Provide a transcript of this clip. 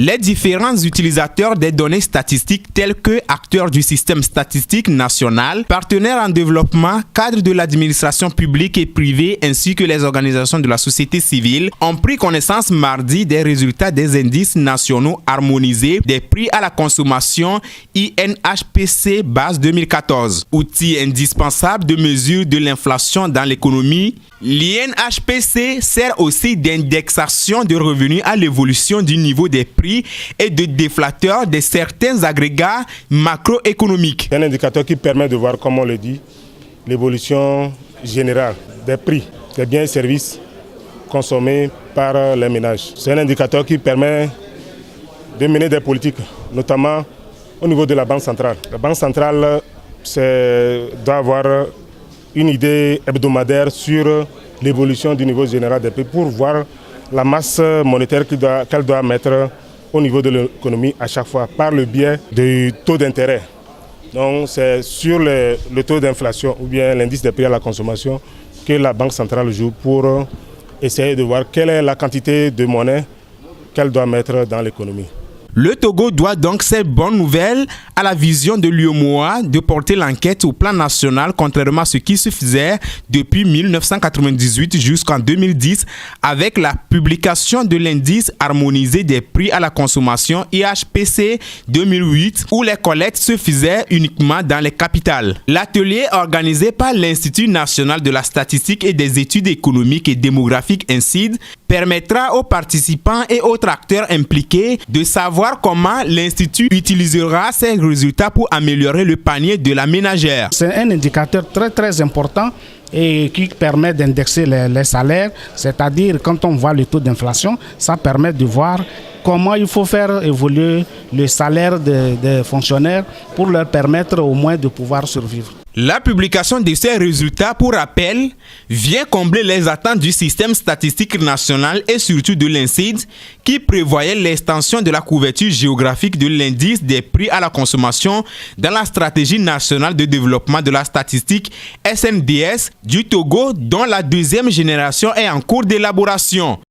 Les différents utilisateurs des données statistiques tels que acteurs du système statistique national, partenaires en développement, cadres de l'administration publique et privée ainsi que les organisations de la société civile ont pris connaissance mardi des résultats des indices nationaux harmonisés des prix à la consommation INHPC base 2014. Outil indispensable de mesure de l'inflation dans l'économie, l'INHPC sert aussi d'indexation de revenus à l'évolution du niveau des prix et de déflateur de certains agrégats macroéconomiques. C'est un indicateur qui permet de voir, comme on le dit, l'évolution générale des prix des biens et services consommés par les ménages. C'est un indicateur qui permet de mener des politiques, notamment au niveau de la Banque centrale. La Banque centrale doit avoir une idée hebdomadaire sur l'évolution du niveau général des prix pour voir la masse monétaire qu'elle doit mettre au niveau de l'économie à chaque fois par le biais du taux d'intérêt. Donc c'est sur le taux d'inflation ou bien l'indice des prix à la consommation que la Banque centrale joue pour essayer de voir quelle est la quantité de monnaie qu'elle doit mettre dans l'économie. Le Togo doit donc cette bonne nouvelle à la vision de l'UEMOA de porter l'enquête au plan national, contrairement à ce qui se faisait depuis 1998 jusqu'en 2010 avec la publication de l'indice harmonisé des prix à la consommation IHPC 2008 où les collectes se faisaient uniquement dans les capitales. L'atelier organisé par l'Institut national de la statistique et des études économiques et démographiques INSEAD permettra aux participants et autres acteurs impliqués de savoir comment l'Institut utilisera ces résultats pour améliorer le panier de la ménagère. C'est un indicateur très important et qui permet d'indexer les salaires, c'est-à-dire quand on voit le taux d'inflation, ça permet de voir comment il faut faire évoluer le salaire des fonctionnaires pour leur permettre au moins de pouvoir survivre. La publication de ces résultats, pour rappel, vient combler les attentes du système statistique national et surtout de l'INSEAD qui prévoyait l'extension de la couverture géographique de l'indice des prix à la consommation dans la stratégie nationale de développement de la statistique SNDS du Togo dont la deuxième génération est en cours d'élaboration.